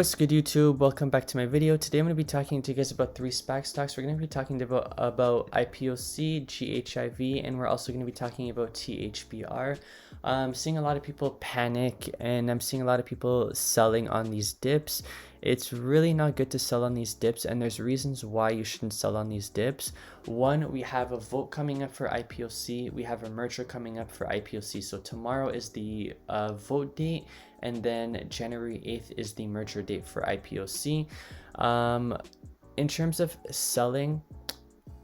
What's good, YouTube? Welcome back to my video. Today I'm going to be talking to you guys about three SPAC stocks. We're going to be talking about IPOC, GHIV, and we're also going to be talking about THBR. I'm seeing a lot of people panic, and I'm seeing a lot of people selling on these dips. It's really not good to sell on these dips, and there's reasons why you shouldn't sell on these dips. One, we have a vote coming up for IPOC. We have a merger coming up for IPOC. So tomorrow is the vote date, and then January 8th is the merger date for IPOC. In terms of selling,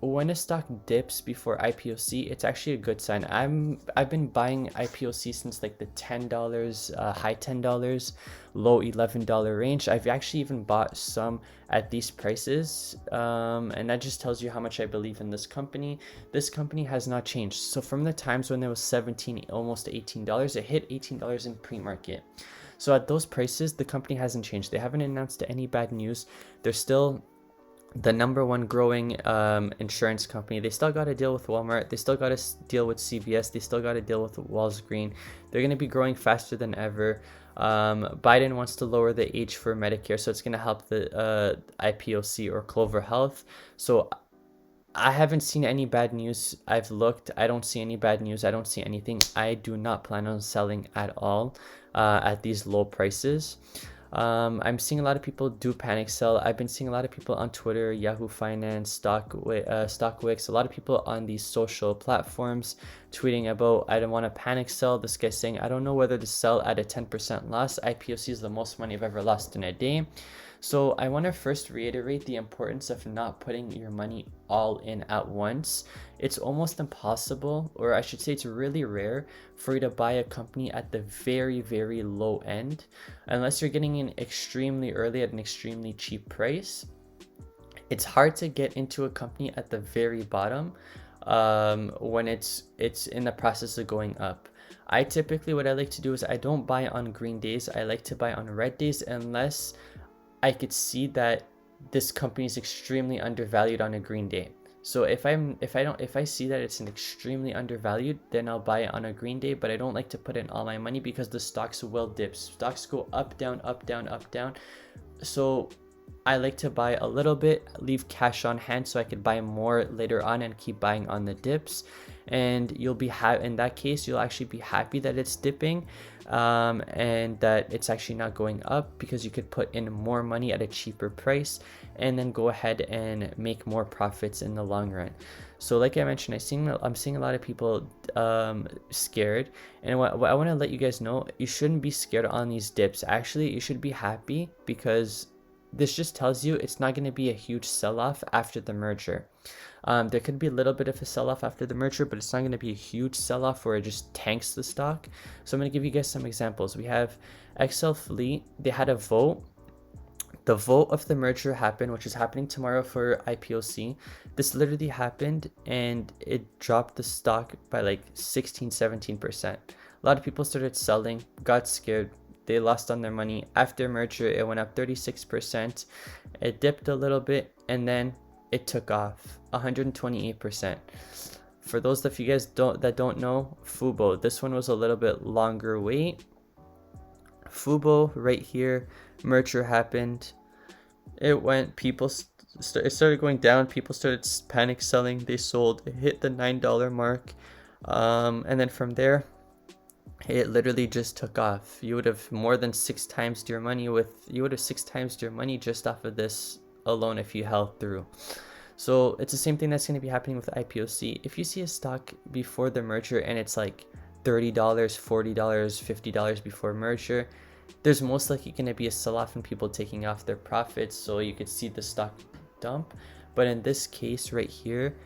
when a stock dips before IPOC, it's actually a good sign. I've been buying IPOC since like the $10, high $10, low $11 range. I've actually even bought some at these prices, and that just tells you how much I believe in this company. This company has not changed. So from the times when it was 17, almost $18, it hit $18 in pre-market. So at those prices, the company hasn't changed. They haven't announced any bad news. They're still the number one growing insurance company. They still got to deal with Walmart. They still got to deal with CVS. They still got to deal with Walgreens. They're going to be growing faster than ever. Biden wants to lower the age for Medicare, so it's going to help the IPOC or Clover Health. So I haven't seen any bad news. I've looked. I don't see any bad news. I don't see anything. I do not plan on selling at all at these low prices. I'm seeing a lot of people do panic sell. I've been seeing a lot of people on Twitter, Yahoo Finance, StockWix, a lot of people on these social platforms tweeting about, I don't want to panic sell. This guy's saying, I don't know whether to sell at a 10% loss. IPOC is the most money I've ever lost in a day. So I want to first reiterate the importance of not putting your money all in at once. It's almost impossible, or I should say it's really rare for you to buy a company at the very, very low end, unless you're getting in extremely early at an extremely cheap price. It's hard to get into a company at the very bottom when it's in the process of going up. I typically, what I like to do is I don't buy on green days. I like to buy on red days unless I could see that this company is extremely undervalued on a green day. So if I see that it's an extremely undervalued, then I'll buy it on a green day, but I don't like to put in all my money because the stocks will dip. Stocks go up, down, up, down, up, down. So I like to buy a little bit, leave cash on hand so I could buy more later on and keep buying on the dips. And you'll be in that case, you'll actually be happy that it's dipping and that it's actually not going up, because you could put in more money at a cheaper price and then go ahead and make more profits in the long run. So like I mentioned, I'm seeing a lot of people scared, and what I want to let you guys know, you shouldn't be scared on these dips. Actually, you should be happy, because this just tells you it's not going to be a huge sell-off after the merger. There could be a little bit of a sell-off after the merger, but it's not going to be a huge sell-off where it just tanks the stock. So I'm going to give you guys some examples. We have XL Fleet. They had a vote. The vote of the merger happened, which is happening tomorrow for IPOC. This literally happened, and it dropped the stock by like 16-17%. A lot of people started selling, got scared. They lost on their money. After merger, it went up 36%. It dipped a little bit, and then it took off 128%. For those of you guys that don't know, Fubo, this one was a little bit longer wait. Fubo right here, merger happened. It went, it started going down. People started panic selling. They sold. It hit the $9 mark, and then from there, it literally just took off. You would have more than 6 times your money just off of this alone if you held through. So it's the same thing that's going to be happening with IPOC. If you see a stock before the merger and it's like $30, $40, $50 before merger, there's most likely going to be a sell-off and people taking off their profits, so you could see the stock dump. But in this case right here,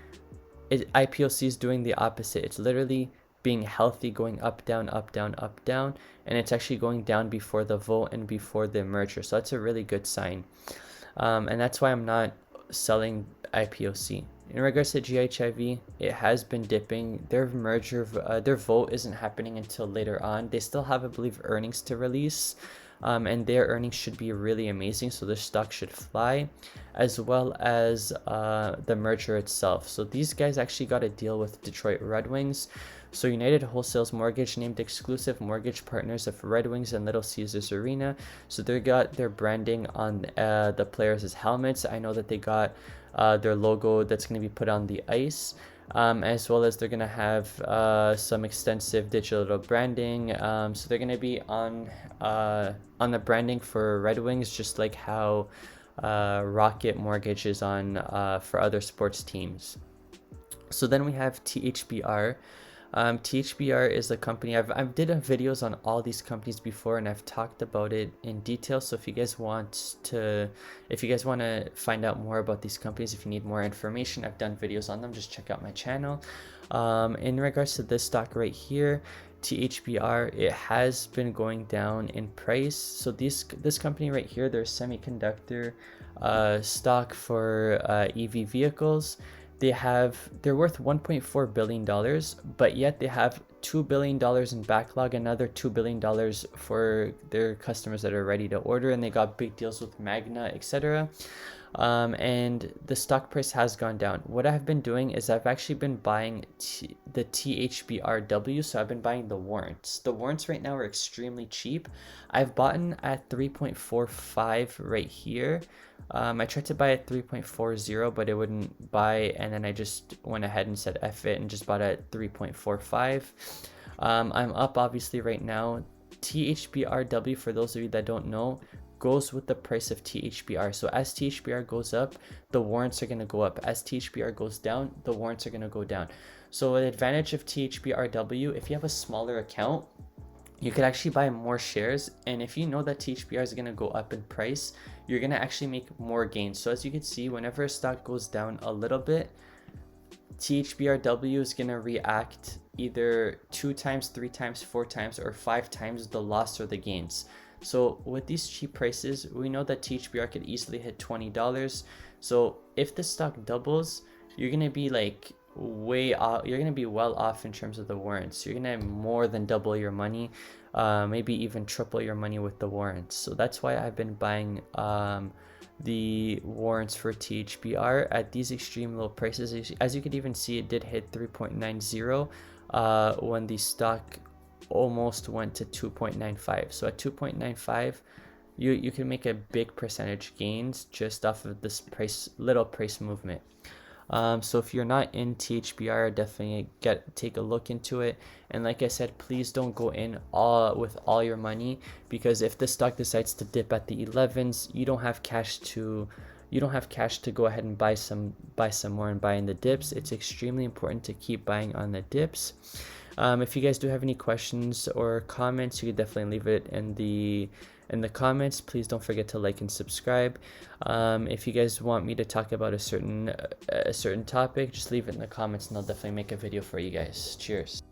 IPOC is doing the opposite. It's literally being healthy, going up, down, up, down, up, down, and it's actually going down before the vote and before the merger. So that's a really good sign, and that's why I'm not selling IPOC. In regards to GHIV, it has been dipping. Their vote isn't happening until later on. They still have, I believe, earnings to release, and their earnings should be really amazing, so the stock should fly, as well as the merger itself. So these guys actually got a deal with Detroit Red Wings. So United Wholesale's Mortgage named exclusive mortgage partners of Red Wings and Little Caesars Arena. So they got their branding on the players' helmets. I know that they got their logo that's going to be put on the ice. As well as they're going to have some extensive digital branding. So they're going to be on the branding for Red Wings, just like how Rocket Mortgage is on for other sports teams. So then we have THBR. THBR is a company, I've did videos on all these companies before, and I've talked about it in detail. So if you guys want to find out more about these companies, if you need more information, I've done videos on them, just check out my channel. In regards to this stock right here, THBR, it has been going down in price. So this company right here, they're semiconductor stock for EV vehicles. They're worth $1.4 billion, but yet they have $2 billion in backlog, another $2 billion for their customers that are ready to order, and they got big deals with Magna, etc. And the stock price has gone down. What I've been doing is I've actually been buying the THBRW, so I've been buying the warrants. The warrants right now are extremely cheap. I've bought in at 3.45 right here. I tried to buy at 3.40, but it wouldn't buy, and then I just went ahead and said F it and just bought at 3.45. I'm up obviously right now. THBRW, for those of you that don't know, goes with the price of THBR. So as THBR goes up, the warrants are going to go up. As THBR goes down, the warrants are going to go down. So an advantage of THBRW, if you have a smaller account, you could actually buy more shares, and if you know that THBR is going to go up in price, you're going to actually make more gains. So as you can see, whenever a stock goes down a little bit, THBRW is going to react either 2 times, 3 times, 4 times, or 5 times the loss or the gains. So with these cheap prices, we know that THBR could easily hit $20. So if the stock doubles, you're going to be like way off. You're going to be well off in terms of the warrants. You're going to more than double your money, maybe even triple your money with the warrants. So that's why I've been buying the warrants for THBR at these extreme low prices. As you could even see, it did hit 3.90 when the stock almost went to 2.95. So at 2.95, you can make a big percentage gains just off of this little price movement. So if you're not in THBR, definitely take a look into it. And like I said, please don't go in with all your money, because if the stock decides to dip at the 11s, you don't have cash to go ahead and buy some more and buy in the dips. It's extremely important to keep buying on the dips. If you guys do have any questions or comments, you can definitely leave it in the comments. Please don't forget to like and subscribe. If you guys want me to talk about a certain topic, just leave it in the comments and I'll definitely make a video for you guys. Cheers.